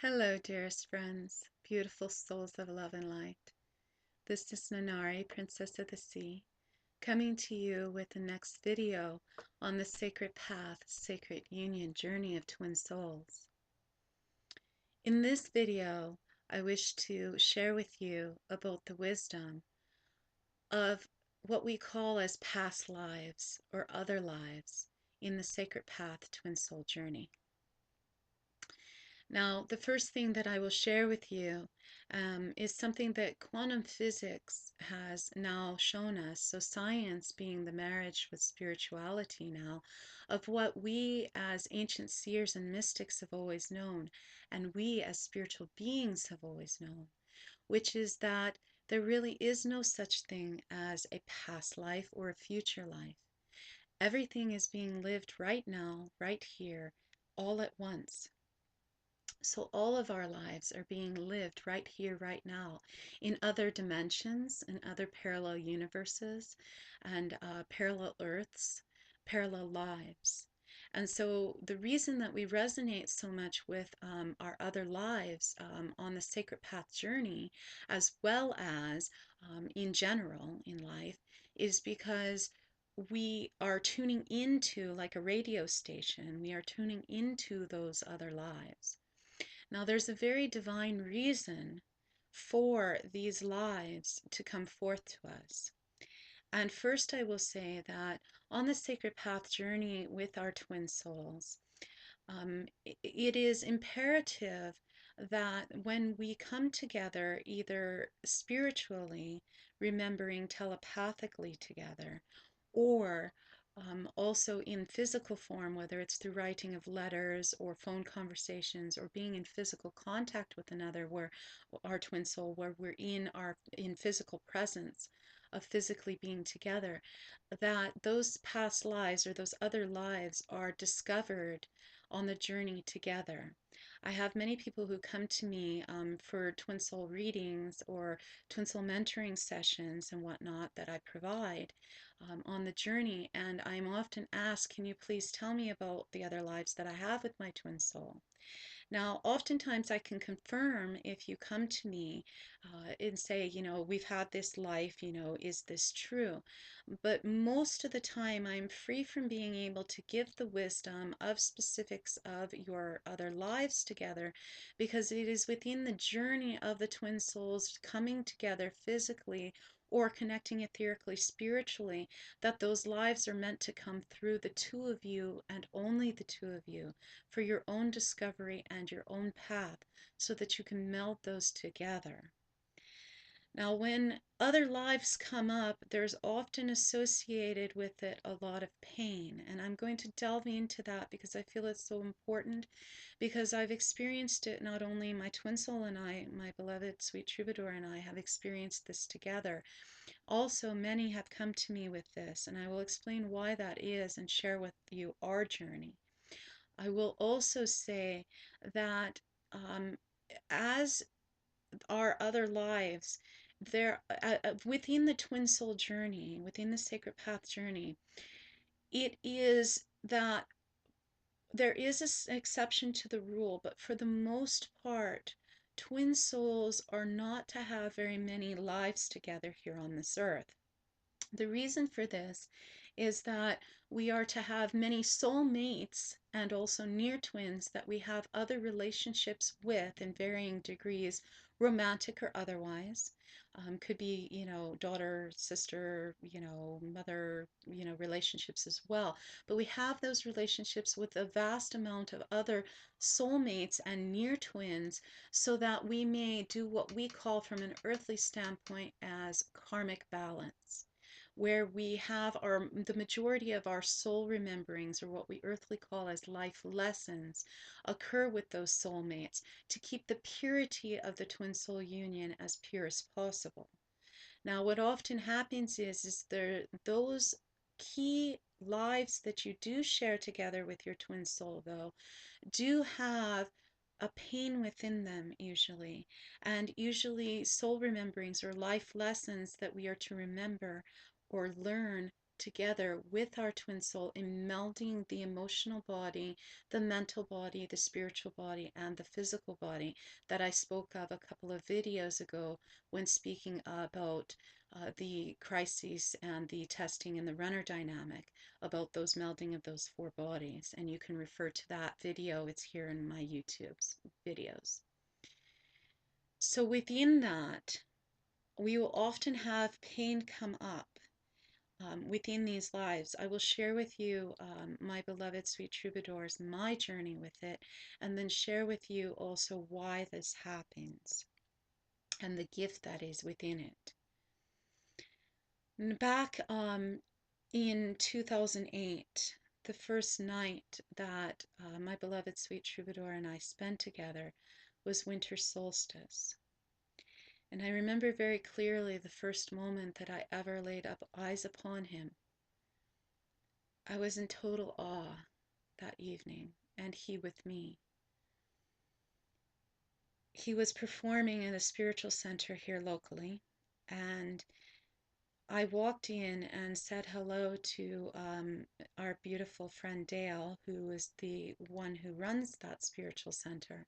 Hello, dearest friends, beautiful souls of love and light. This is Nenari, Princess of the Sea, coming to you with the next video on the Sacred Path, Sacred Union Journey of Twin Souls. In this video, I wish to share with you about the wisdom of what we call as past lives or other lives in the Sacred Path Twin Soul Journey. Now, the first thing that I will share with you is something that quantum physics has now shown us. So, science being the marriage with spirituality now, of what we as ancient seers and mystics have always known, and we as spiritual beings have always known, which is that there really is no such thing as a past life or a future life. Everything is being lived right now, right here, all at once. So all of our lives are being lived right here, right now, in other dimensions, in other parallel universes, and parallel earths, parallel lives. And so the reason that we resonate so much with our other lives on the Sacred Path journey, as well as in general in life, is because we are tuning into, like a radio station, we are tuning into those other lives. Now, there's a very divine reason for these lives to come forth to us. And first, I will say that on the Sacred Path journey with our twin souls, it is imperative that when we come together, either spiritually, remembering telepathically together, or also in physical form, whether it's through writing of letters or phone conversations or being in physical contact with another, where our twin soul, where we're in physical presence of physically being together, that those past lives or those other lives are discovered on the journey together. I have many people who come to me for twin soul readings or twin soul mentoring sessions and whatnot that I provide on the journey, and I'm often asked, can you please tell me about the other lives that I have with my twin soul? Now, oftentimes I can confirm if you come to me and say, we've had this life, is this true? But most of the time, I'm free from being able to give the wisdom of specifics of your other lives together, because it is within the journey of the twin souls coming together physically or connecting etherically, spiritually, that those lives are meant to come through the two of you and only the two of you for your own discovery and your own path so that you can meld those together. Now, when other lives come up, there's often associated with it a lot of pain. And I'm going to delve into that because I feel it's so important, because I've experienced it. Not only my twin soul and I, my beloved sweet Troubadour and I have experienced this together. Also, many have come to me with this, and I will explain why that is and share with you our journey. I will also say that as our other lives, there within the twin soul journey, within the sacred path journey, it is that there is an exception to the rule, but for the most part, twin souls are not to have very many lives together here on this earth. The reason for this is that we are to have many soul mates and also near twins that we have other relationships with in varying degrees, romantic or otherwise. Could be, daughter, sister, mother, relationships as well. But we have those relationships with a vast amount of other soulmates and near twins so that we may do what we call from an earthly standpoint as karmic balance, where we have the majority of our soul rememberings, or what we earthly call as life lessons, occur with those soulmates to keep the purity of the twin soul union as pure as possible. Now, what often happens is those key lives that you do share together with your twin soul, though, do have a pain within them usually, and usually soul rememberings or life lessons that we are to remember or learn together with our twin soul in melding the emotional body, the mental body, the spiritual body, and the physical body that I spoke of a couple of videos ago when speaking about the crises and the testing and the runner dynamic, about those melding of those four bodies. And you can refer to that video. It's here in my YouTube's videos. So within that, we will often have pain come up within these lives. I will share with you, my beloved sweet troubadours, my journey with it, and then share with you also why this happens and the gift that is within it. Back in 2008, the first night that my beloved sweet troubadour and I spent together was winter solstice. And I remember very clearly the first moment that I ever laid up eyes upon him. I was in total awe that evening, and he with me. He was performing in a spiritual center here locally, and I walked in and said hello to our beautiful friend Dale, who is the one who runs that spiritual center.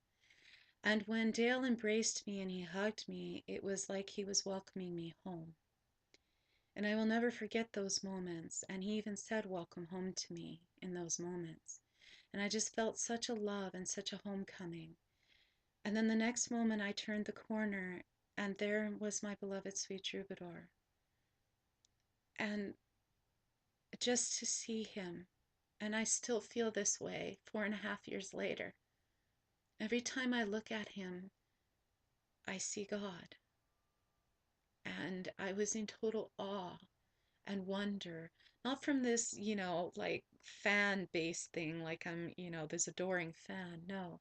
And when Dale embraced me and he hugged me, it was like he was welcoming me home. And I will never forget those moments. And he even said, "Welcome home" to me in those moments. And I just felt such a love and such a homecoming. And then the next moment I turned the corner and there was my beloved sweet troubadour. And just to see him, and I still feel this way 4.5 years later. Every time I look at him, I see God. And I was in total awe and wonder, not from this, like fan based thing, like I'm, this adoring fan. No,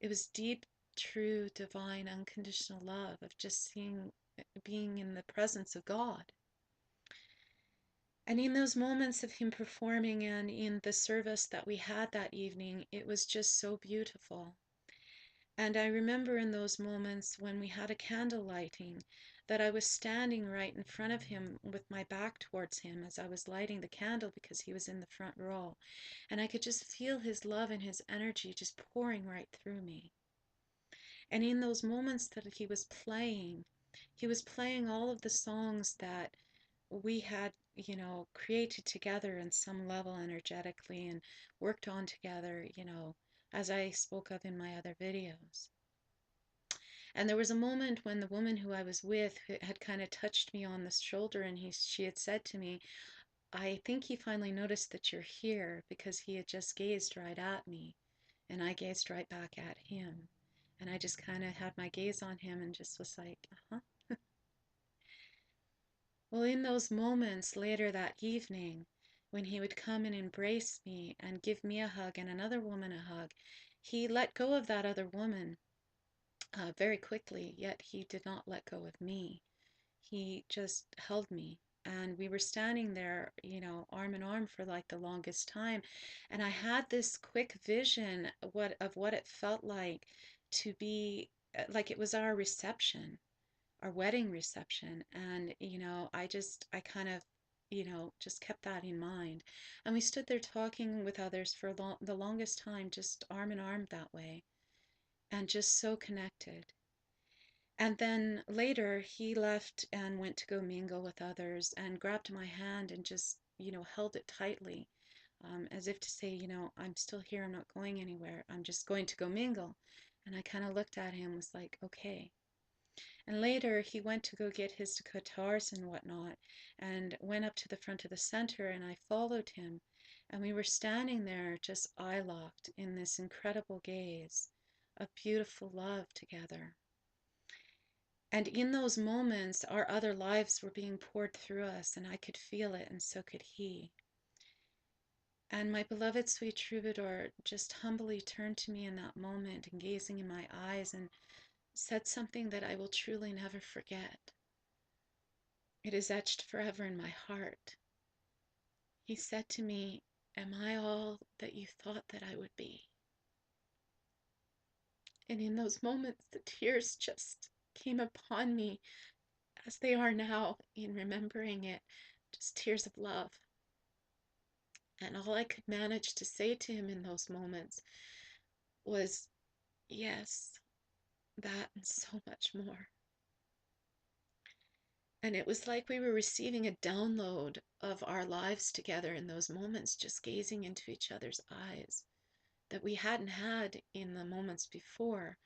it was deep, true, divine, unconditional love of just being in the presence of God. And in those moments of him performing and in the service that we had that evening, it was just so beautiful. And I remember in those moments when we had a candle lighting that I was standing right in front of him with my back towards him as I was lighting the candle because he was in the front row. And I could just feel his love and his energy just pouring right through me. And in those moments that he was playing all of the songs that we had, created together in some level energetically and worked on together, as I spoke of in my other videos. And there was a moment when the woman who I was with had kind of touched me on the shoulder and she had said to me, "I think he finally noticed that you're here," because he had just gazed right at me and I gazed right back at him. And I just kind of had my gaze on him and just was like, uh-huh. Well, in those moments later that evening, when he would come and embrace me and give me a hug and another woman a hug, he let go of that other woman very quickly, yet he did not let go of me. He just held me. And we were standing there, arm in arm for like the longest time. And I had this quick vision of what it felt like to be like it was our reception, our wedding reception. And, I kind of, just kept that in mind. And we stood there talking with others for the longest time, just arm in arm that way, and just so connected. And then later he left and went to go mingle with others and grabbed my hand and just, held it tightly, as if to say, "I'm still here. I'm not going anywhere. I'm just going to go mingle." And I kind of looked at him, was like, okay. And later he went to go get his guitars and whatnot and went up to the front of the center and I followed him. And we were standing there just eye locked in this incredible gaze of beautiful love together. And in those moments, our other lives were being poured through us, and I could feel it, and so could he. And my beloved sweet troubadour just humbly turned to me in that moment and gazing in my eyes and said something that I will truly never forget. It is etched forever in my heart. He said to me, "Am I all that you thought that I would be?" And in those moments, the tears just came upon me as they are now in remembering it, just tears of love. And all I could manage to say to him in those moments was, yes, that and so much more. And it was like we were receiving a download of our lives together in those moments, just gazing into each other's eyes that we hadn't had in the moments before.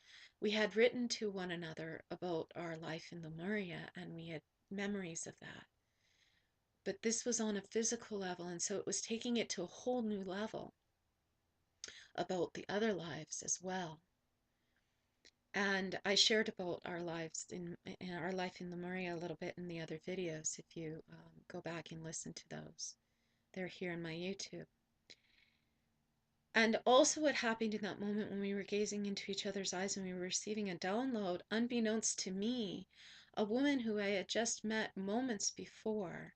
We had written to one another about our life in Lemuria, and we had memories of that. But this was on a physical level, and so it was taking it to a whole new level about the other lives as well. And I shared about our lives in our life in Lemuria a little bit in the other videos. If you go back and listen to those, they're here on my YouTube. And also, what happened in that moment when we were gazing into each other's eyes and we were receiving a download, unbeknownst to me, a woman who I had just met moments before,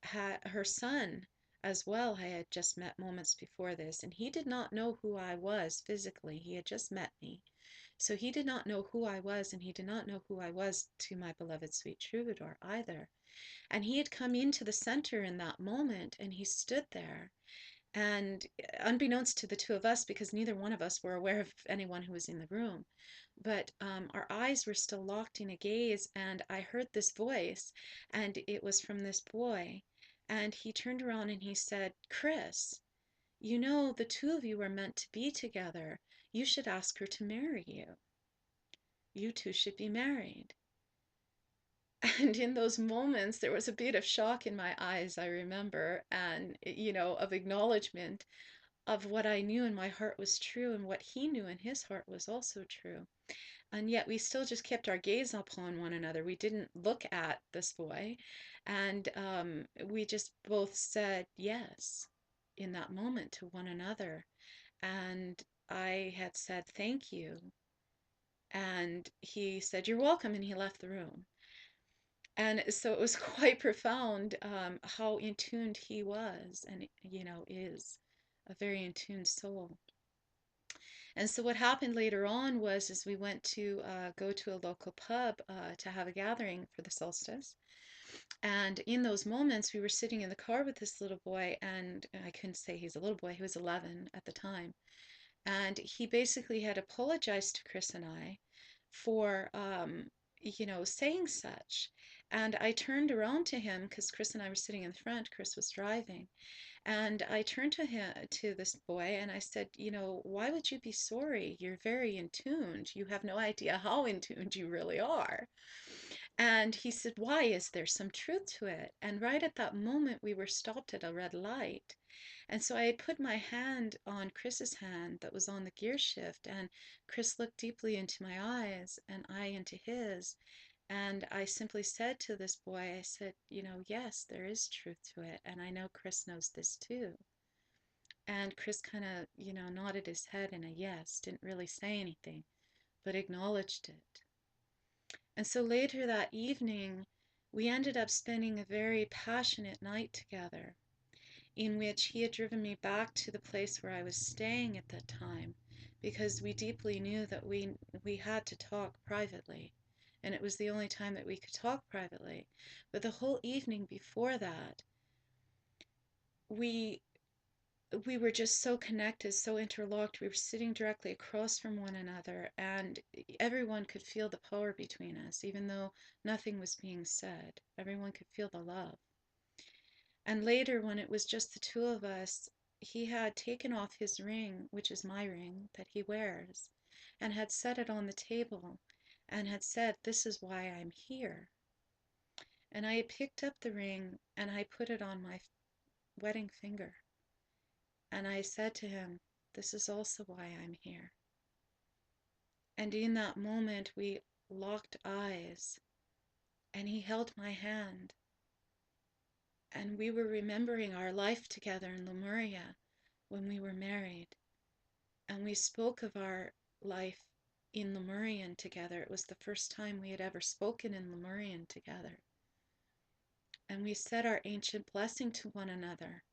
had her son as well. I had just met moments before this, and he did not know who I was physically. He had just met me. So he did not know who I was, and he did not know who I was to my beloved sweet Troubadour either. And he had come into the center in that moment, and he stood there. And unbeknownst to the two of us, because neither one of us were aware of anyone who was in the room, but our eyes were still locked in a gaze, and I heard this voice, and it was from this boy. And he turned around and he said, "Chris, you know, the two of you are meant to be together. You should ask her to marry you. You two should be married." And in those moments, there was a bit of shock in my eyes, I remember, and, of acknowledgement of what I knew in my heart was true, and what he knew in his heart was also true. And yet we still just kept our gaze upon one another. We didn't look at this boy, and we just both said yes in that moment to one another. And I had said thank you, and he said you're welcome, and he left the room. And so it was quite profound, how in tuned he was, and is a very in tuned soul. And so what happened later on was, as we went to go to a local pub to have a gathering for the solstice. And in those moments, we were sitting in the car with this little boy, and I couldn't say he's a little boy, he was 11 at the time. And he basically had apologized to Chris and I for, saying such. And I turned around to him because Chris and I were sitting in the front, Chris was driving. And I turned to this boy, and I said, why would you be sorry? You're very in tuned. You have no idea how in tuned you really are. And he said, why? Is there some truth to it? And right at that moment, we were stopped at a red light. And so I had put my hand on Chris's hand that was on the gear shift, and Chris looked deeply into my eyes and I into his. And I simply said to this boy, I said, yes, there is truth to it. And I know Chris knows this too. And Chris kind of, nodded his head in a yes, didn't really say anything, but acknowledged it. And so later that evening, we ended up spending a very passionate night together, in which he had driven me back to the place where I was staying at that time, because we deeply knew that we had to talk privately, and it was the only time that we could talk privately. But the whole evening before that, we we were just so connected, so interlocked. We were sitting directly across from one another, and everyone could feel the power between us, even though nothing was being said. Everyone could feel the love. And later, when it was just the two of us, he had taken off his ring, which is my ring that he wears, and had set it on the table and had said, "This is why I'm here." And I had picked up the ring and I put it on my wedding finger. And I said to him, "This is also why I'm here." And in that moment, we locked eyes, and he held my hand. And we were remembering our life together in Lemuria when we were married. And we spoke of our life in Lemurian together. It was the first time we had ever spoken in Lemurian together. And we said our ancient blessing to one another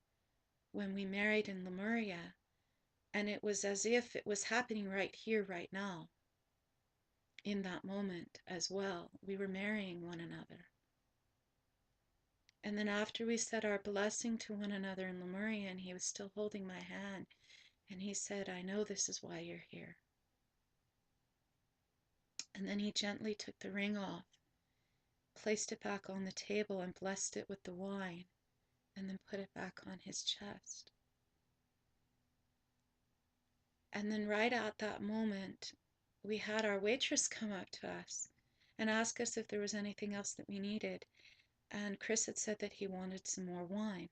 when we married in Lemuria. And it was as if it was happening right here, right now, in that moment as well. We were marrying one another. And then after we said our blessing to one another in Lemurian, he was still holding my hand. And he said, I know this is why you're here. And then he gently took the ring off, placed it back on the table, and blessed it with the wine, and then put it back on his chest. And then right at that moment, we had our waitress come up to us and ask us if there was anything else that we needed. And Chris had said that he wanted some more wine.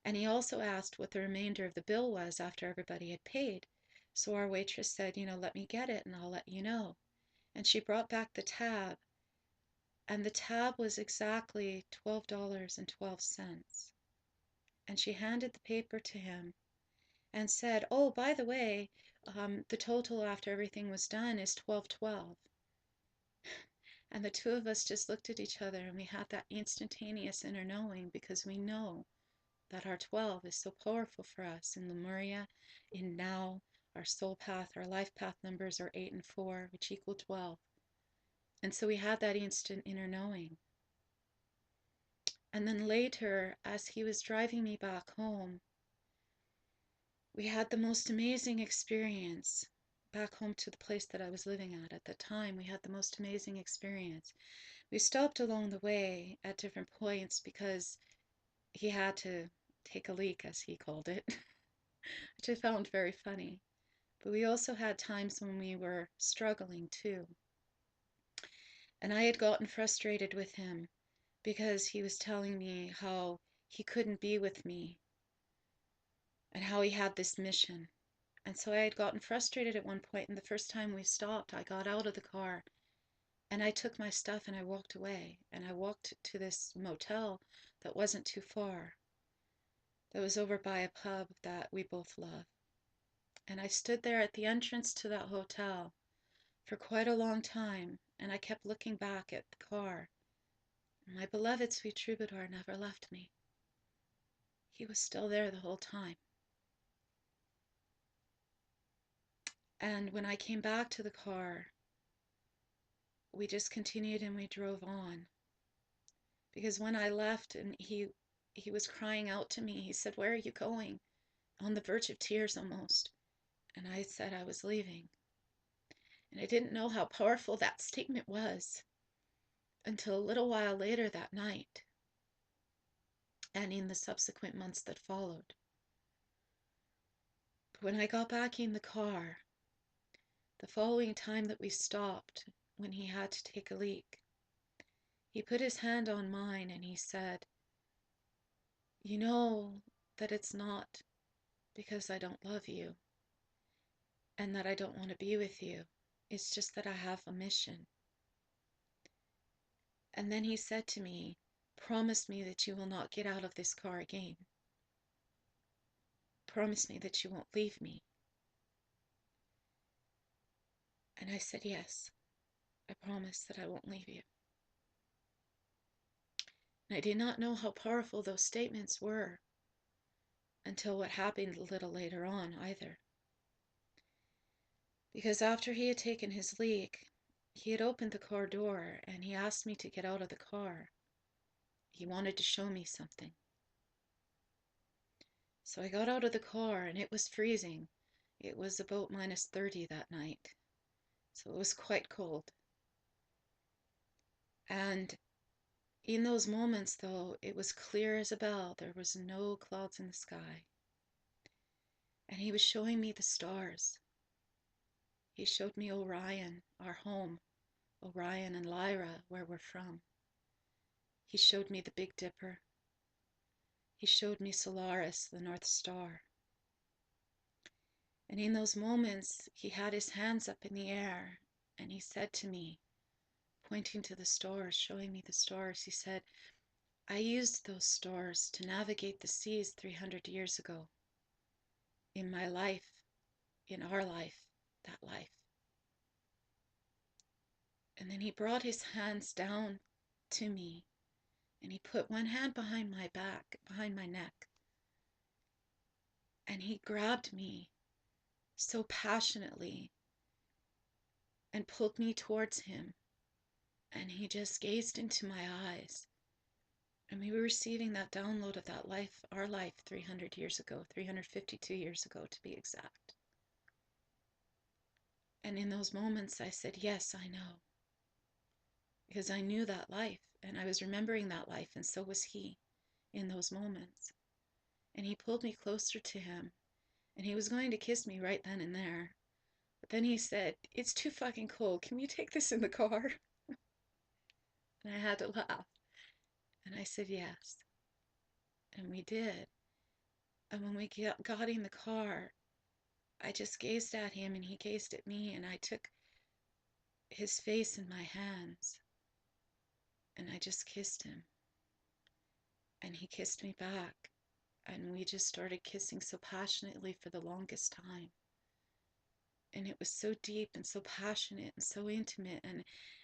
And he also asked what the remainder of the bill was after everybody had paid. So our waitress said, let me get it and I'll let you know. And she brought back the tab, and the tab was exactly $12.12. And she handed the paper to him and said, oh, by the way, the total after everything was done is $12.12. And the two of us just looked at each other, and we had that instantaneous inner knowing, because we know that our 12 is so powerful for us in Lemuria, in now, our soul path, our life path numbers are 8 and 4, which equal 12. And so we had that instant inner knowing. And then later, as he was driving me back home, we had the most amazing experience back home to the place that I was living at the time. We had the most amazing experience. We stopped along the way at different points because he had to take a leak, as he called it, which I found very funny. But we also had times when we were struggling too. And I had gotten frustrated with him because he was telling me how he couldn't be with me and how he had this mission. And so I had gotten frustrated at one point, and the first time we stopped, I got out of the car and I took my stuff and I walked away. And I walked to this motel that wasn't too far, that was over by a pub that we both love. And I stood there at the entrance to that hotel for quite a long time, and I kept looking back at the car. My beloved sweet Troubadour never left me. He was still there the whole time. And when I came back to the car, we just continued and we drove on. Because when I left and he was crying out to me, he said, where are you going? On the verge of tears almost. And I said I was leaving. And I didn't know how powerful that statement was until a little while later that night and in the subsequent months that followed. But when I got back in the car, the following time that we stopped, when he had to take a leak, he put his hand on mine and he said, you know that it's not because I don't love you and that I don't want to be with you. It's just that I have a mission. And then he said to me, promise me that you will not get out of this car again. Promise me that you won't leave me. And I said, yes, I promise that I won't leave you. And I did not know how powerful those statements were until what happened a little later on either. Because after he had taken his leak, he had opened the car door and he asked me to get out of the car. He wanted to show me something. So I got out of the car and it was freezing. It was about -30 that night. So it was quite cold. And in those moments, though, it was clear as a bell. There was no clouds in the sky. And he was showing me the stars. He showed me Orion, our home, Orion and Lyra, where we're from. He showed me the Big Dipper. He showed me Solaris, the North Star. And in those moments, he had his hands up in the air and he said to me, pointing to the stars, showing me the stars, he said, I used those stars to navigate the seas 300 years ago. In my life, in our life, that life. And then he brought his hands down to me and he put one hand behind my back, behind my neck. And he grabbed me so passionately and pulled me towards him. And he just gazed into my eyes And we were receiving that download of that life, our life 300 years ago, 352 years ago to be exact. And in those moments, I said, yes, I know. Because I knew that life and I was remembering that life, and so was he in those moments. And he pulled me closer to him, and he was going to kiss me right then and there. But then he said, it's too fucking cold. Can we take this in the car? And I had to laugh. And I said, yes. And we did. And when we got in the car, I just gazed at him and he gazed at me, and I took his face in my hands and I just kissed him. And he kissed me back. And we just started kissing so passionately for the longest time. And it was so deep and so passionate and so intimate,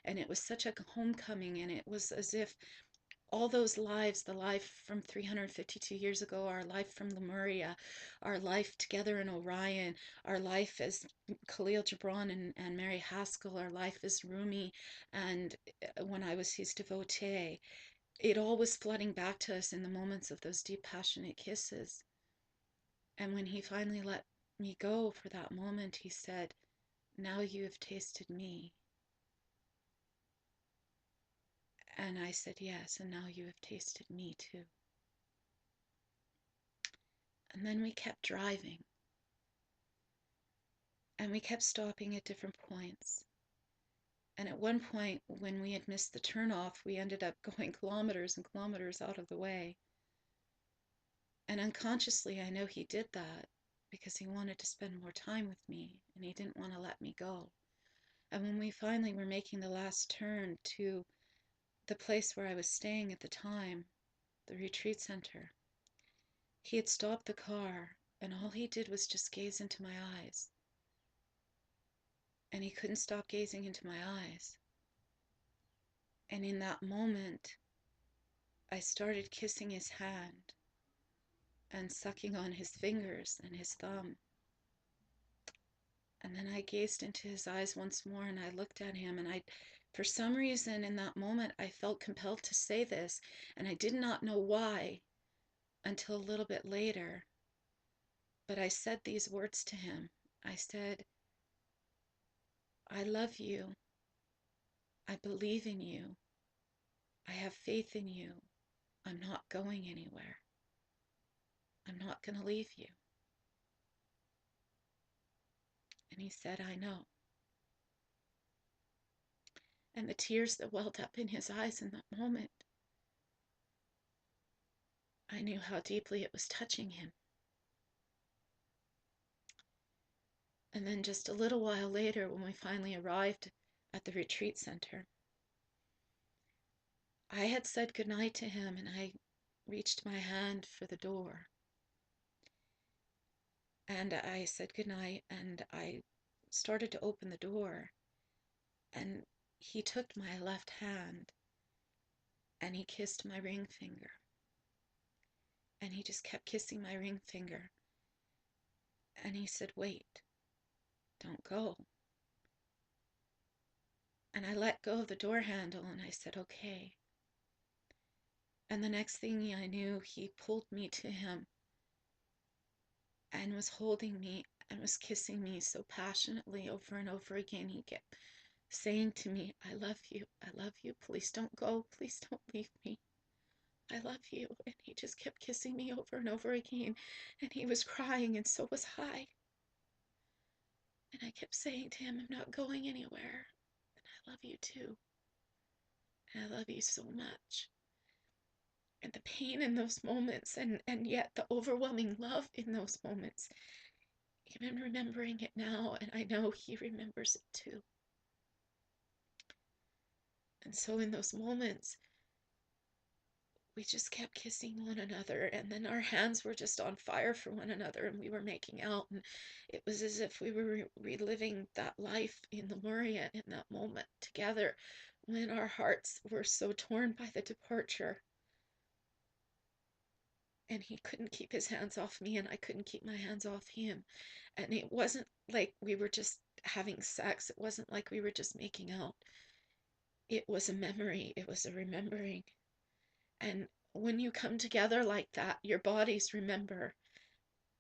and it was such a homecoming, and it was as if all those lives, the life from 352 years ago, our life from Lemuria, our life together in Orion, our life as Khalil Gibran and Mary Haskell, our life as Rumi, and when I was his devotee, it all was flooding back to us in the moments of those deep, passionate kisses. And when he finally let me go for that moment, he said, now you have tasted me. And I said, yes, and now you have tasted me too. And then we kept driving. And we kept stopping at different points. And at one point, when we had missed the turnoff, we ended up going kilometers and kilometers out of the way. And unconsciously, I know he did that because he wanted to spend more time with me and he didn't want to let me go. And when we finally were making the last turn to the place where I was staying at the time, the retreat center, he had stopped the car and all he did was just gaze into my eyes. And he couldn't stop gazing into my eyes. And in that moment, I started kissing his hand and sucking on his fingers and his thumb. And then I gazed into his eyes once more and I looked at him, and for some reason in that moment, I felt compelled to say this, and I did not know why until a little bit later. But I said these words to him. I said, I love you. I believe in you. I have faith in you. I'm not going anywhere. I'm not going to leave you. And he said, I know. And the tears that welled up in his eyes in that moment, I knew how deeply it was touching him. And then just a little while later, when we finally arrived at the retreat center, I had said goodnight to him and I reached my hand for the door. And I said goodnight and I started to open the door. And he took my left hand and he kissed my ring finger. And he just kept kissing my ring finger. And he said, wait, don't go. And I let go of the door handle and I said, okay. And the next thing I knew, he pulled me to him and was holding me and was kissing me so passionately over and over again. He kept saying to me, I love you, please don't go, please don't leave me. I love you. And he just kept kissing me over and over again. And he was crying, and so was I. And I kept saying to him, I'm not going anywhere. And I love you too. And I love you so much. And the pain in those moments, and yet the overwhelming love in those moments, even remembering it now, and I know he remembers it too. And so in those moments, we just kept kissing one another, and then our hands were just on fire for one another, and we were making out, and it was as if we were reliving that life in Lemuria in that moment together, when our hearts were so torn by the departure. And he couldn't keep his hands off me, and I couldn't keep my hands off him. And it wasn't like we were just having sex. It wasn't like we were just making out. It was a memory. It was a remembering. And when you come together like that, your bodies remember.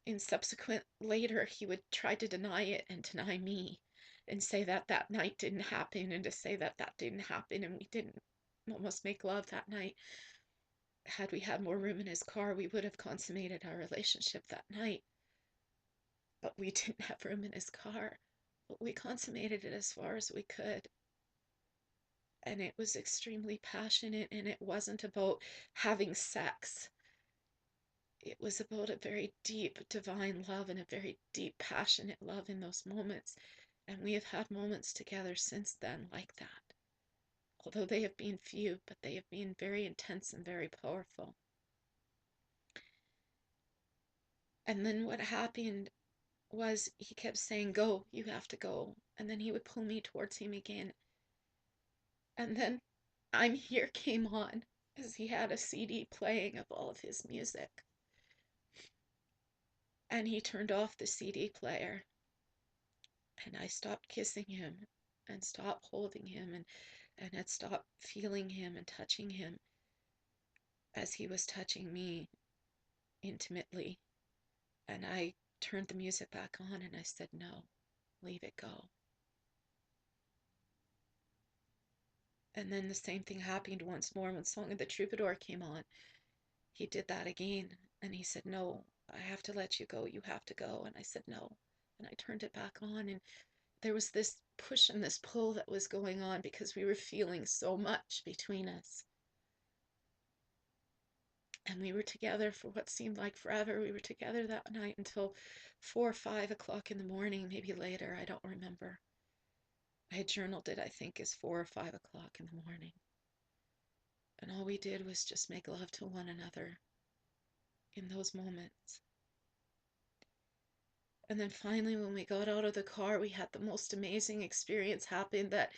In subsequent later, he would try to deny it and deny me and say that that night didn't happen and to say that that didn't happen and we didn't almost make love that night. Had we had more room in his car, we would have consummated our relationship that night. But we didn't have room in his car. But we consummated it as far as we could. And it was extremely passionate, and it wasn't about having sex. It was about a very deep divine love and a very deep passionate love in those moments. And we have had moments together since then like that. Although they have been few, but they have been very intense and very powerful. And then what happened was he kept saying, "Go, you have to go." And then he would pull me towards him again. And then I'm Here came on as he had a CD playing of all of his music. And he turned off the CD player. And I stopped kissing him and stopped holding him and had stopped feeling him and touching him as he was touching me intimately. And I turned the music back on and I said, "No, leave it go." And then the same thing happened once more when Song of the Troubadour came on. He did that again and he said, "No, I have to let you go. You have to go." And I said, "No." And I turned it back on, and there was this push and this pull that was going on because we were feeling so much between us. And we were together for what seemed like forever. We were together that night until 4 or 5 o'clock in the morning, maybe later. I don't remember. I had journaled it, I think, as 4 or 5 o'clock in the morning. And all we did was just make love to one another in those moments. And then finally, when we got out of the car, we had the most amazing experience happen that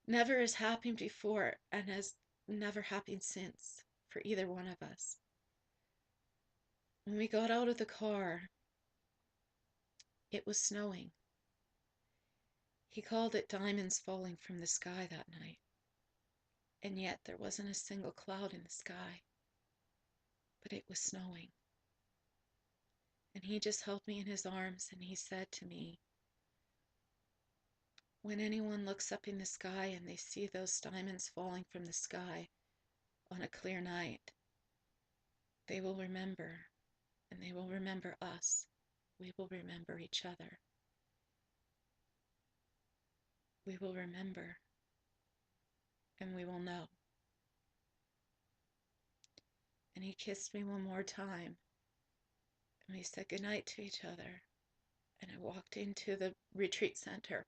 never has happened before and has never happened since for either one of us. When we got out of the car, it was snowing. He called it diamonds falling from the sky that night. And yet there wasn't a single cloud in the sky, but it was snowing. And he just held me in his arms and he said to me, "When anyone looks up in the sky and they see those diamonds falling from the sky on a clear night, they will remember, and they will remember us. We will remember each other. We will remember, and we will know." And he kissed me one more time, and we said goodnight to each other. And I walked into the retreat center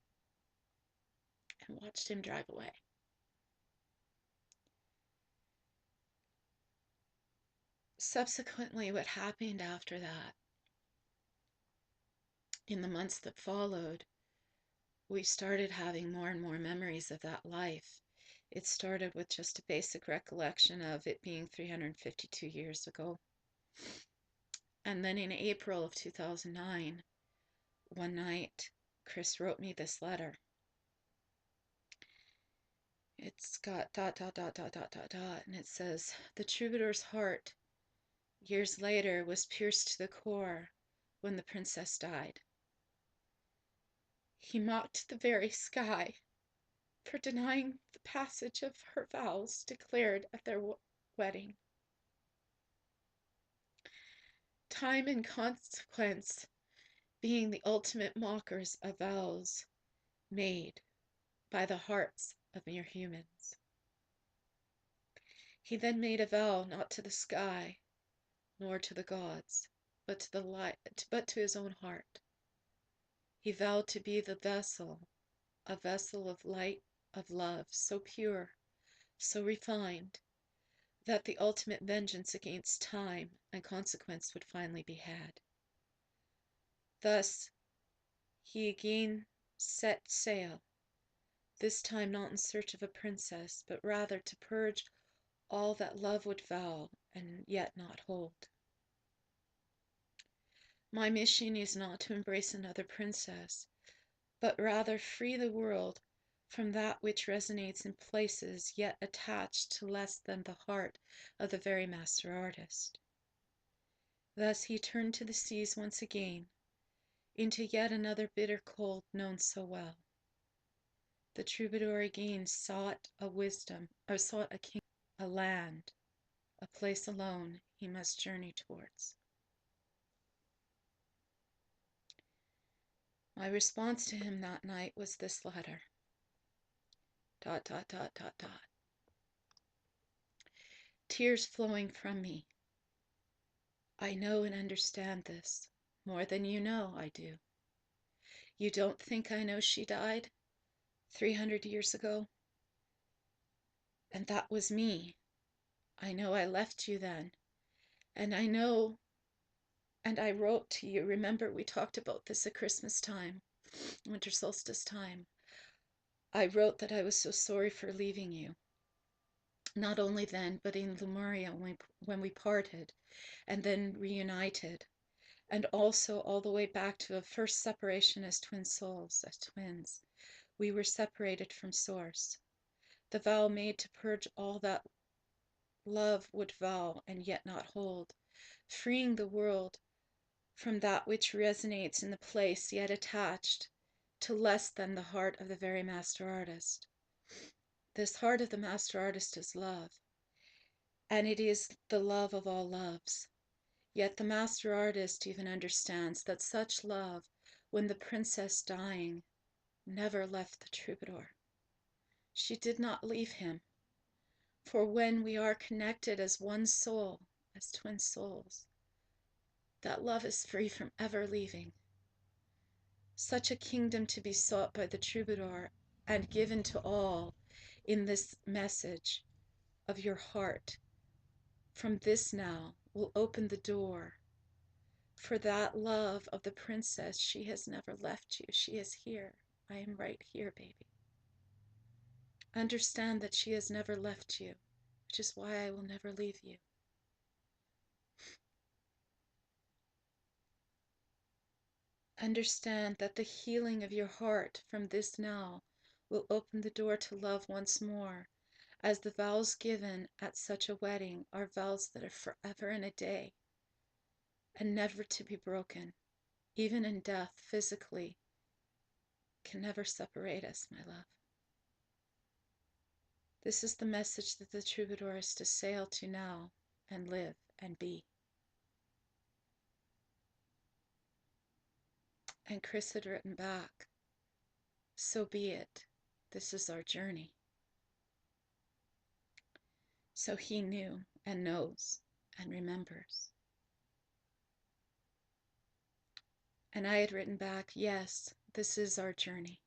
and watched him drive away. Subsequently, what happened after that, in the months that followed, we started having more and more memories of that life. It started with just a basic recollection of it being 352 years ago. And then in April of 2009, one night, Chris wrote me this letter. It's got dot, dot, dot, dot, dot, dot, dot, and it says, "The troubadour's heart, years later, was pierced to the core when the princess died. He mocked the very sky for denying the passage of her vows declared at their wedding. Time and consequence being the ultimate mockers of vows made by the hearts of mere humans. He then made a vow not to the sky, nor to the gods, but to the light, but to his own heart. He vowed to be the vessel, a vessel of light, of love, so pure, so refined, that the ultimate vengeance against time and consequence would finally be had. Thus, he again set sail, this time not in search of a princess, but rather to purge all that love would vow and yet not hold. My mission is not to embrace another princess, but rather free the world from that which resonates in places yet attached to less than the heart of the very master artist. Thus he turned to the seas once again, into yet another bitter cold known so well. The troubadour again sought a wisdom, or sought a king, a land, a place alone he must journey towards. My response to him that night was this letter. ... Tears flowing from me. I know and understand this. More than you know, I do. You don't think I know she died 300 years ago? And that was me. I know I left you then. And I know, and I wrote to you. Remember, we talked about this at Christmas time, winter solstice time. I wrote that I was so sorry for leaving you. Not only then, but in Lemuria when we parted and then reunited. And also all the way back to a first separation as twin souls, as twins. We were separated from Source. The vow made to purge all that love would vow and yet not hold, freeing the world from that which resonates in the place yet attached to less than the heart of the very master artist. This heart of the master artist is love, and it is the love of all loves. Yet the master artist even understands that such love, when the princess dying, never left the troubadour. She did not leave him. For when we are connected as one soul, as twin souls, that love is free from ever leaving. Such a kingdom to be sought by the troubadour and given to all in this message of your heart from this now will open the door for that love of the princess. She has never left you. She is here. I am right here, baby. Understand that she has never left you, which is why I will never leave you. Understand that the healing of your heart from this now will open the door to love once more, as the vows given at such a wedding are vows that are forever and a day, and never to be broken. Even in death, physically, can never separate us, my love. This is the message that the troubadour is to sail to now and live and be. And Chris had written back, so be it. This is our journey. So he knew and knows and remembers. And I had written back, yes, this is our journey.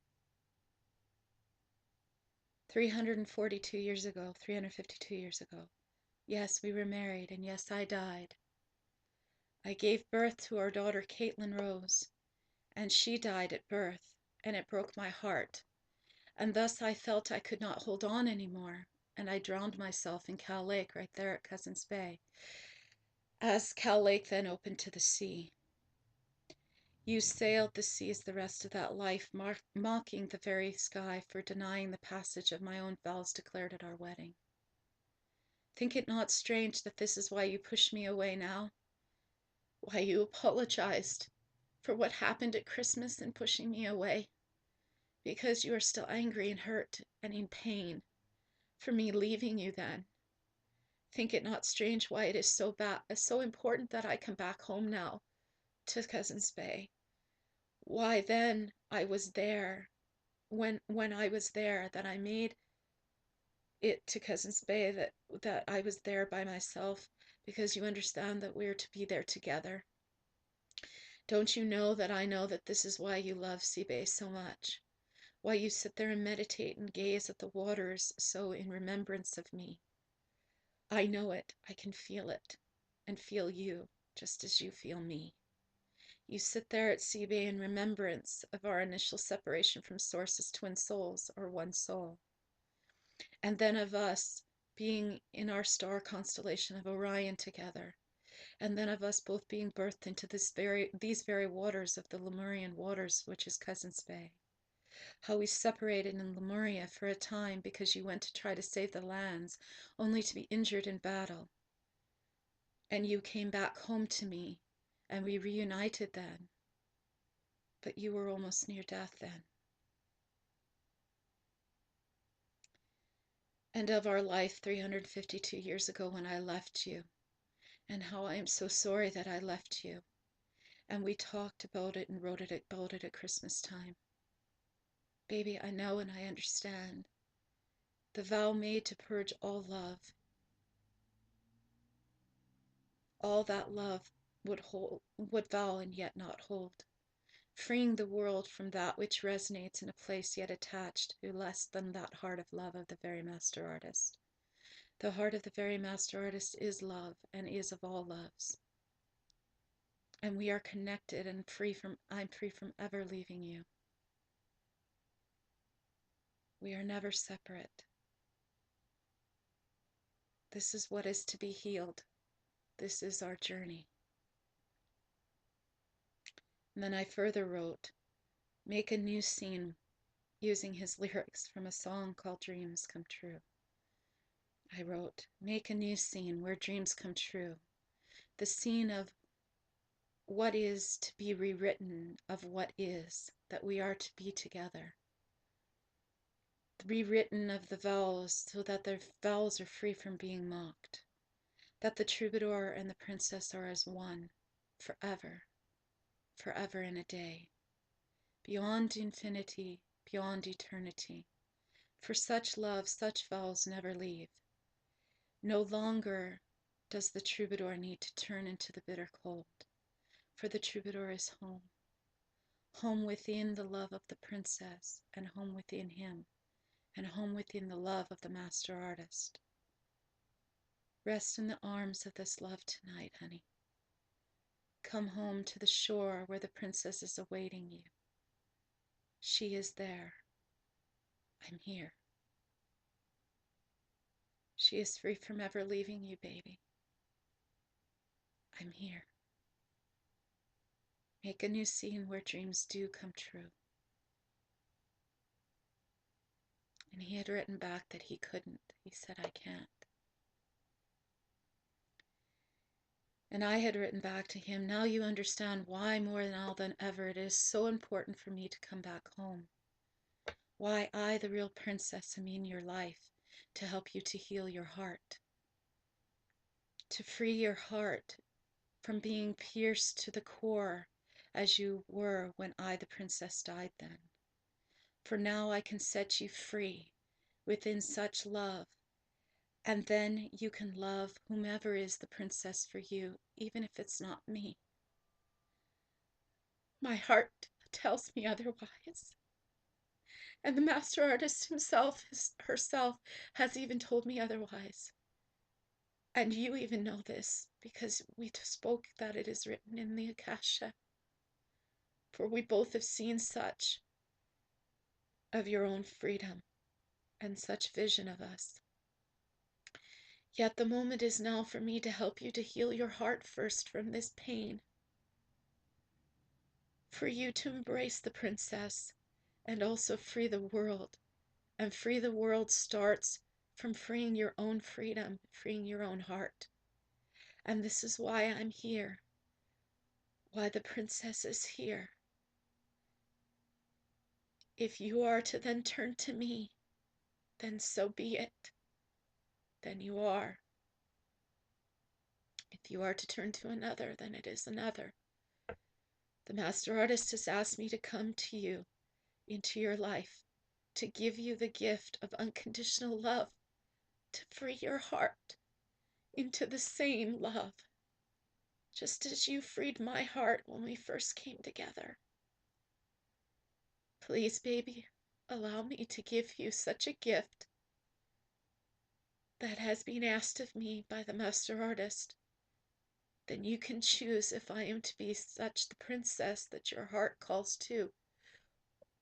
342 years ago, 352 years ago. Yes, we were married, and yes, I died. I gave birth to our daughter, Caitlin Rose, and she died at birth, and it broke my heart. And thus I felt I could not hold on anymore, and I drowned myself in Cow Lake right there at Cousins Bay, as Cow Lake then opened to the sea. You sailed the seas the rest of that life, mocking the very sky for denying the passage of my own vows declared at our wedding. Think it not strange that this is why you push me away now? Why you apologized for what happened at Christmas in pushing me away? Because you are still angry and hurt and in pain for me leaving you then. Think it not strange why it is so important that I come back home now to Cousins Bay. Why then I was there, when I was there, that I made it to Cousins Bay, that I was there by myself, because you understand that we're to be there together. Don't you know that I know that this is why you love Sea Bay so much? Why you sit there and meditate and gaze at the waters so in remembrance of me? I know it, I can feel it, and feel you, just as you feel me. You sit there at Sea Bay in remembrance of our initial separation from Source as twin souls, or one soul. And then of us being in our star constellation of Orion together. And then of us both being birthed into these very waters of the Lemurian waters, which is Cousins Bay. how we separated in Lemuria for a time because you went to try to save the lands, only to be injured in battle. And you came back home to me, and we reunited then. But you were almost near death then. And of our life 352 years ago when I left you, and how I am so sorry that I left you. And we talked about it and wrote it about it at Christmas time. Baby, I know and I understand. The vow made to purge all love, all that love would vow and yet not hold, freeing the world from that which resonates in a place yet attached to less than that heart of love of the very master artist. The heart of the very master artist is love and is of all loves. And we are connected and I'm free from ever leaving you. We are never separate. This is what is to be healed. This is our journey. And then I further wrote, make a new scene, using his lyrics from a song called Dreams Come True. I wrote, make a new scene where dreams come true. The scene of what is to be rewritten, of what is, that we are to be together. The rewritten of the vows so that the vows are free from being mocked. That the troubadour and the princess are as one, forever, forever in a day. Beyond infinity, beyond eternity. For such love, such vows never leave. No longer does the troubadour need to turn into the bitter cold, for the troubadour is home. Home within the love of the princess, and home within him, and home within the love of the master artist. Rest in the arms of this love tonight, honey. Come home to the shore where the princess is awaiting you. She is there. I'm here. She is free from ever leaving you, baby. I'm here. Make a new scene where dreams do come true. And he had written back that he couldn't. He said, I can't. And I had written back to him, now you understand why more now than ever it is so important for me to come back home. Why I, the real princess, am in your life to help you to heal your heart. To free your heart from being pierced to the core as you were when I, the princess, died then. For now I can set you free within such love, and then you can love whomever is the princess for you, even if it's not me. My heart tells me otherwise. And the master artist herself has even told me otherwise. And you even know this, because we spoke that it is written in the Akasha. For we both have seen such of your own freedom and such vision of us. Yet the moment is now for me to help you to heal your heart first from this pain. For you to embrace the princess and also free the world. And free the world starts from freeing your own freedom, freeing your own heart. And this is why I'm here. Why the princess is here. If you are to then turn to me, then so be it. Then you are. If you are to turn to another, then it is another. The master artist has asked me to come to you, into your life, to give you the gift of unconditional love, to free your heart into the same love, just as you freed my heart when we first came together. Please, baby, allow me to give you such a gift that has been asked of me by the master artist. Then you can choose if I am to be such the princess that your heart calls to,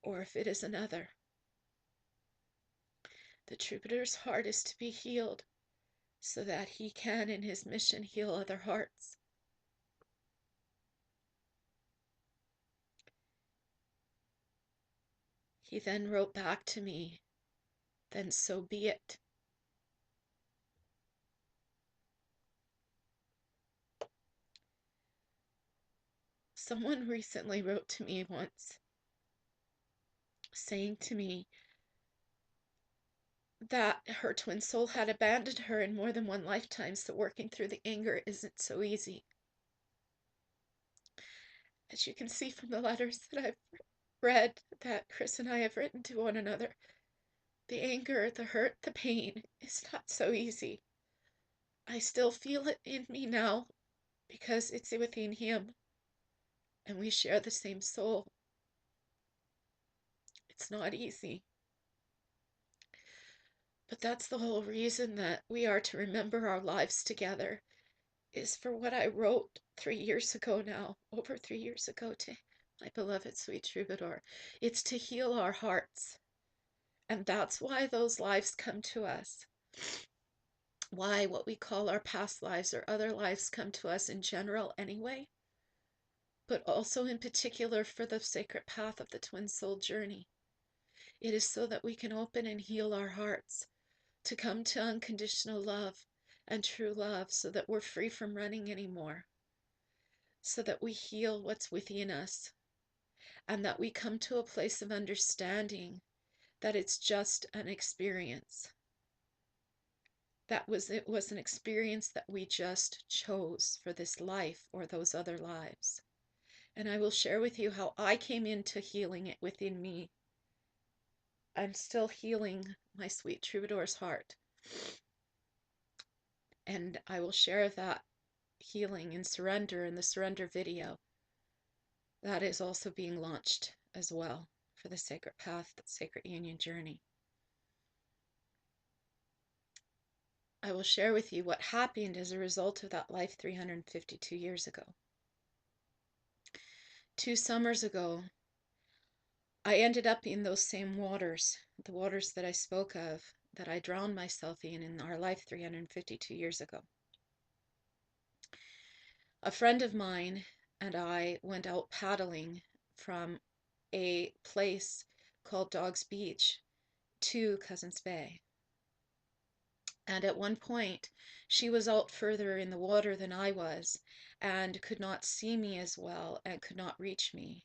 or if it is another. The troubadour's heart is to be healed, so that he can in his mission heal other hearts. He then wrote back to me, "Then so be it." Someone recently wrote to me once saying to me that her twin soul had abandoned her in more than one lifetime, so working through the anger isn't so easy. As you can see from the letters that I've read that Chris and I have written to one another, the anger, the hurt, the pain is not so easy. I still feel it in me now because it's within him and we share the same soul. It's not easy. But that's the whole reason that we are to remember our lives together, is for what I wrote 3 years ago now, over 3 years ago, to my beloved sweet Troubadour. It's to heal our hearts. And that's why those lives come to us. Why what we call our past lives or other lives come to us in general anyway, but also in particular for the sacred path of the twin soul journey. It is so that we can open and heal our hearts to come to unconditional love and true love, so that we're free from running anymore, so that we heal what's within us, and that we come to a place of understanding that it's just an experience. It was an experience that we just chose for this life or those other lives. And I will share with you how I came into healing it within me. I'm still healing my sweet Troubadour's heart. And I will share that healing in surrender in the surrender video that is also being launched as well for the sacred path, the sacred union journey. I will share with you what happened as a result of that life 352 years ago. 2 summers ago, I ended up in those same waters, the waters that I spoke of, that I drowned myself in our life 352 years ago. A friend of mine and I went out paddling from a place called Dog's Beach to Cousins Bay. And at one point, she was out further in the water than I was and could not see me as well and could not reach me.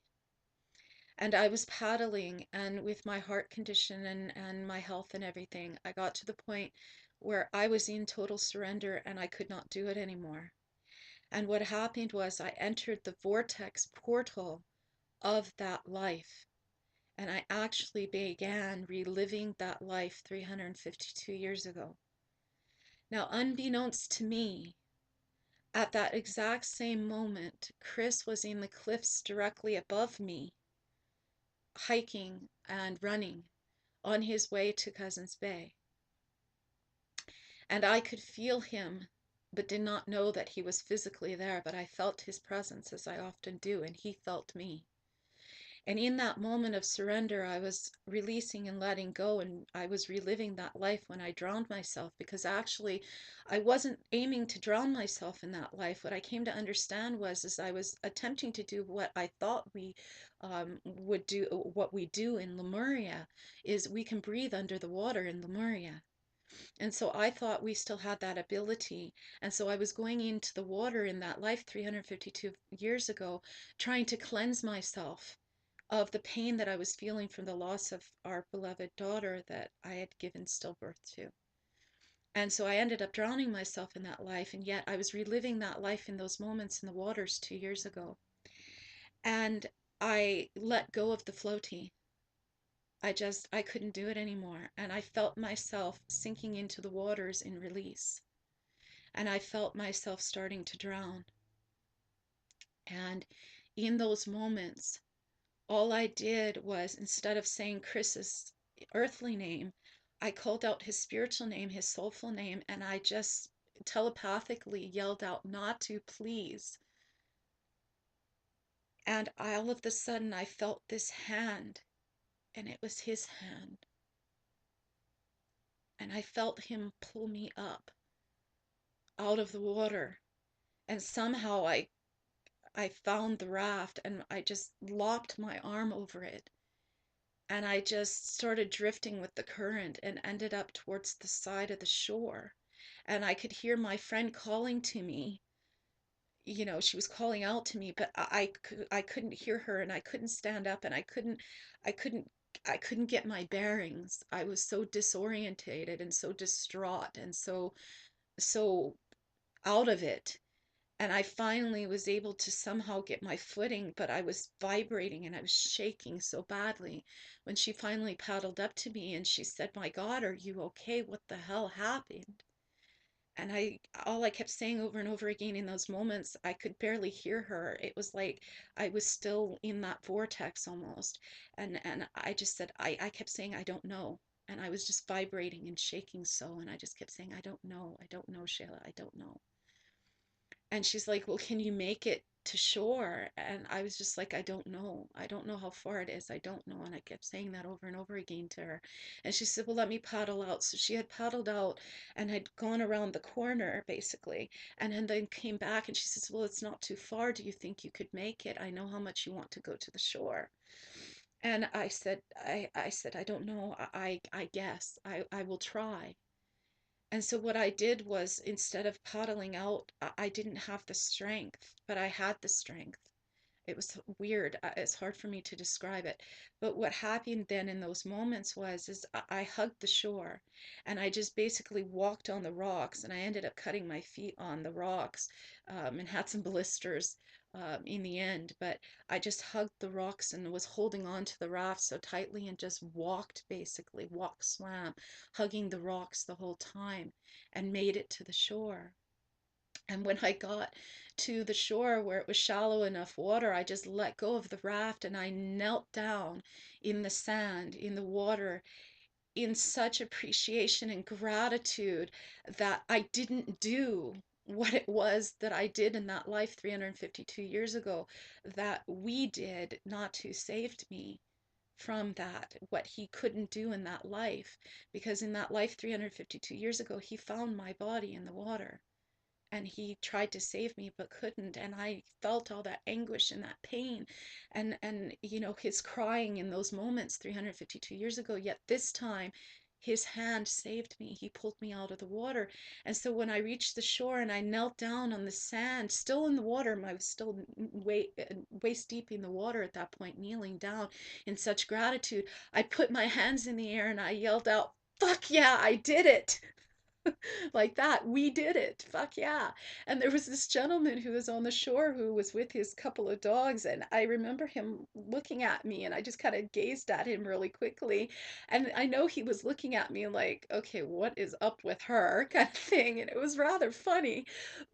And I was paddling, and with my heart condition and my health and everything, I got to the point where I was in total surrender and I could not do it anymore. And what happened was I entered the vortex portal of that life. And I actually began reliving that life 352 years ago. Now, unbeknownst to me, at that exact same moment, Chris was in the cliffs directly above me, hiking and running on his way to Cousins Bay. And I could feel him, but did not know that he was physically there, but I felt his presence, as I often do, and he felt me. And in that moment of surrender, I was releasing and letting go, and I was reliving that life when I drowned myself, because actually I wasn't aiming to drown myself in that life. What I came to understand was, as I was attempting to do what I thought we would do, what we do in Lemuria, is we can breathe under the water in Lemuria. And so I thought we still had that ability. And so I was going into the water in that life 352 years ago, trying to cleanse myself of the pain that I was feeling from the loss of our beloved daughter that I had given stillbirth to. And so I ended up drowning myself in that life, and yet I was reliving that life in those moments in the waters 2 years ago. And I let go of the floaty. I couldn't do it anymore. And I felt myself sinking into the waters in release. And I felt myself starting to drown. And in those moments, all I did was, instead of saying Chris's earthly name, I called out his spiritual name, his soulful name, and I just telepathically yelled out, "Not to, please." And all of a sudden, I felt this hand, and it was his hand. And I felt him pull me up out of the water. And somehow I found the raft, and I just locked my arm over it. and I just started drifting with the current and ended up towards the side of the shore. And I could hear my friend calling to me. She was calling out to me, but I couldn't hear her, and I couldn't stand up, and I couldn't I couldn't get my bearings. I was so disorientated and so distraught and so out of it. And I finally was able to somehow get my footing, but I was vibrating and I was shaking so badly when she finally paddled up to me and she said, "My God, are you okay? What the hell happened?" And all I kept saying over and over again in those moments, I could barely hear her. It was like I was still in that vortex almost. And I just said, I kept saying, "I don't know." And I was just vibrating and shaking so, and I just kept saying, I don't know, Shayla, I don't know." And she's like, "Well, can you make it to shore?" And I was just like, I don't know how far it is, I don't know." And I kept saying that over and over again to her. And she said, "Well, let me paddle out." So she had paddled out and had gone around the corner basically, and then came back, and she says, "Well, it's not too far, do you think you could make it? I know how much you want to go to the shore." And I said, "I don't know, I guess I will try." And so what I did was, instead of paddling out, I didn't have the strength, but I had the strength. It was weird. It's hard for me to describe it. But what happened then in those moments is I hugged the shore, and I just basically walked on the rocks, and I ended up cutting my feet on the rocks, and had some blisters in the end. But I just hugged the rocks and was holding on to the raft so tightly and just walked, basically, walk, swam, hugging the rocks the whole time, and made it to the shore. And when I got to the shore where it was shallow enough water, I just let go of the raft and I knelt down in the sand, in the water, in such appreciation and gratitude that I didn't do what it was that I did in that life 352 years ago, that we did. Natu saved me from that, what he couldn't do in that life, because in that life 352 years ago, he found my body in the water and he tried to save me but couldn't, and I felt all that anguish and that pain, and his crying in those moments 352 years ago. Yet this time his hand saved me. He pulled me out of the water. And so when I reached the shore and I knelt down on the sand, still in the water, I was still waist deep in the water at that point, kneeling down in such gratitude, I put my hands in the air and I yelled out, "Fuck yeah, I did it!" Like that. We did it. Fuck yeah. And there was this gentleman who was on the shore who was with his couple of dogs. And I remember him looking at me, and I just kind of gazed at him really quickly. And I know he was looking at me like, okay, what is up with her, kind of thing. And it was rather funny.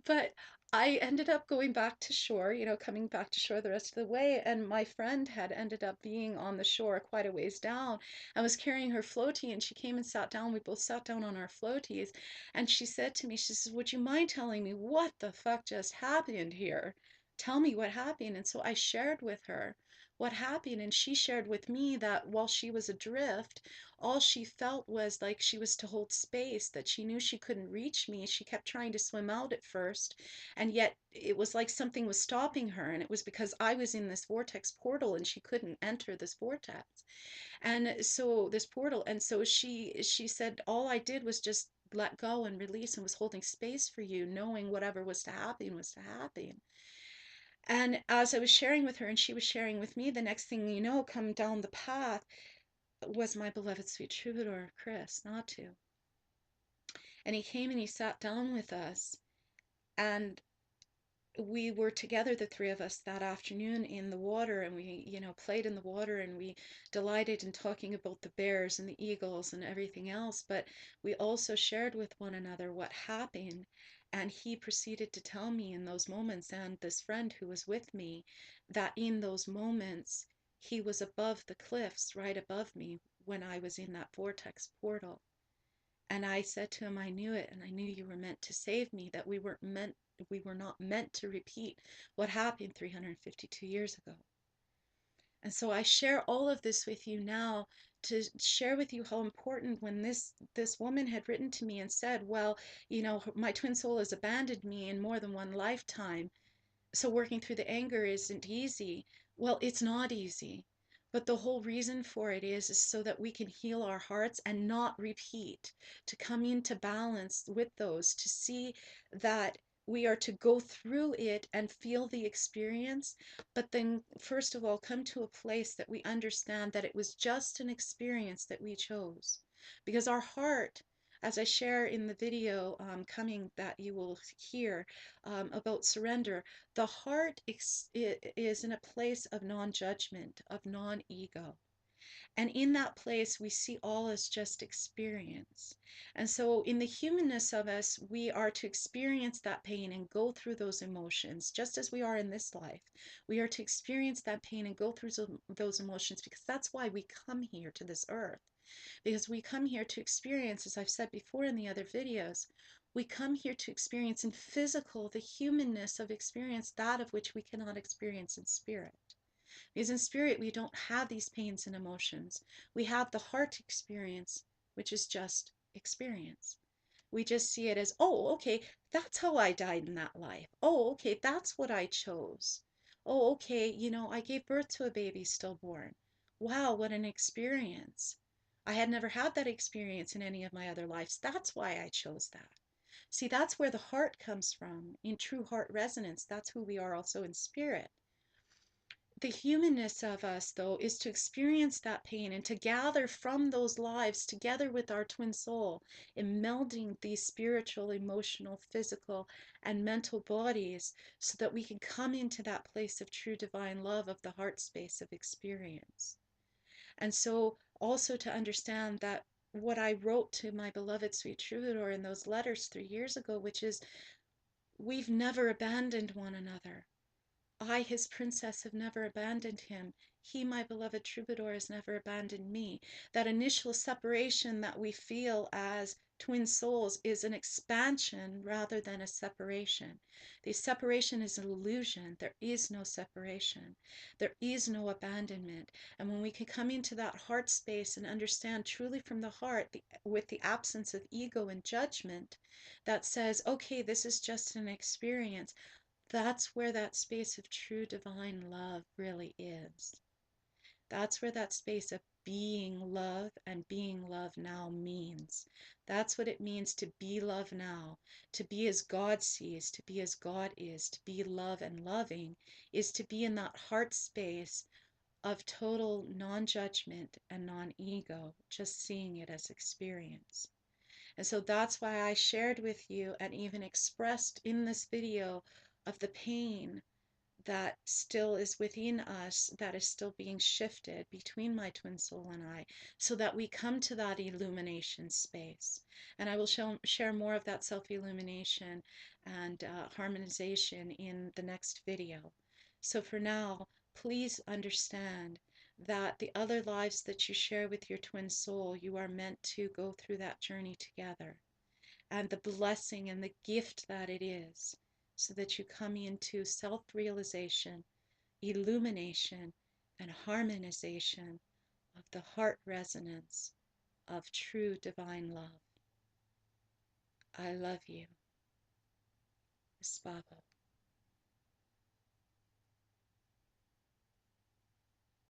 But I ended up going back to shore, coming back to shore the rest of the way. And my friend had ended up being on the shore quite a ways down and was carrying her floaty. And she came and sat down. We both sat down on our floaties. And she said to me, she says, "Would you mind telling me what the fuck just happened here? Tell me what happened." And so I shared with her what happened. And she shared with me that while she was adrift, all she felt was like she was to hold space, that she knew she couldn't reach me. She kept trying to swim out at first. And yet it was like something was stopping her. And it was because I was in this vortex portal and she couldn't enter this vortex. And so this portal, and so she said, "All I did was just let go and release and was holding space for you, knowing whatever was to happen was to happen." And as I was sharing with her and she was sharing with me, the next thing you know, come down the path was my beloved sweet troubadour, Chris Natu. And he came and he sat down with us, and we were together, the three of us, that afternoon in the water, and we, played in the water, and we delighted in talking about the bears and the eagles and everything else. But we also shared with one another what happened. And he proceeded to tell me in those moments, and this friend who was with me, that in those moments, he was above the cliffs, right above me, when I was in that vortex portal. And I said to him, "I knew it, and I knew you were meant to save me, that we were not meant to repeat what happened 352 years ago." And so I share all of this with you now to share with you how important, when this woman had written to me and said, "Well, my twin soul has abandoned me in more than one lifetime, so working through the anger isn't easy." Well, it's not easy. But the whole reason for it is so that we can heal our hearts and not repeat, to come into balance with those, to see that we are to go through it and feel the experience, but then first of all come to a place that we understand that it was just an experience that we chose. Because our heart, as I share in the video coming that you will hear about surrender, the heart is in a place of non-judgment, of non-ego. And in that place, we see all as just experience. And so, in the humanness of us, we are to experience that pain and go through those emotions, just as we are in this life. We are to experience that pain and go through those emotions because that's why we come here to this earth. Because we come here to experience, as I've said before in the other videos, we come here to experience in physical the humanness of experience, that of which we cannot experience in spirit. Because in spirit, we don't have these pains and emotions. We have the heart experience, which is just experience. We just see it as, oh, okay, that's how I died in that life. Oh, okay, that's what I chose. Oh, okay, I gave birth to a baby stillborn. Wow, what an experience. I had never had that experience in any of my other lives. That's why I chose that. See, that's where the heart comes from. In true heart resonance, that's who we are also in spirit. The humanness of us, though, is to experience that pain and to gather from those lives together with our twin soul in melding these spiritual, emotional, physical, and mental bodies so that we can come into that place of true divine love of the heart space of experience. And so also to understand that what I wrote to my beloved sweet troubadour in those letters 3 years ago, which is, we've never abandoned one another. I, his princess, have never abandoned him. He, my beloved troubadour, has never abandoned me. That initial separation that we feel as twin souls is an expansion rather than a separation. The separation is an illusion. There is no separation. There is no abandonment. And when we can come into that heart space and understand truly from the heart, with the absence of ego and judgment, that says, okay, this is just an experience, that's where that space of true divine love really is. That's where that space of being love and being love now means. That's what it means to be love now, to be as God sees, to be as God is, to be love and loving, is to be in that heart space of total non-judgment and non-ego, just seeing it as experience. And so that's why I shared with you and even expressed in this video of the pain that still is within us, that is still being shifted between my twin soul and I, so that we come to that illumination space. And I will share more of that self-illumination and harmonization in the next video. So for now, please understand that the other lives that you share with your twin soul, you are meant to go through that journey together, and the blessing and the gift that it is, so that you come into self-realization, illumination, and harmonization of the heart resonance of true divine love. I love you. Espavo.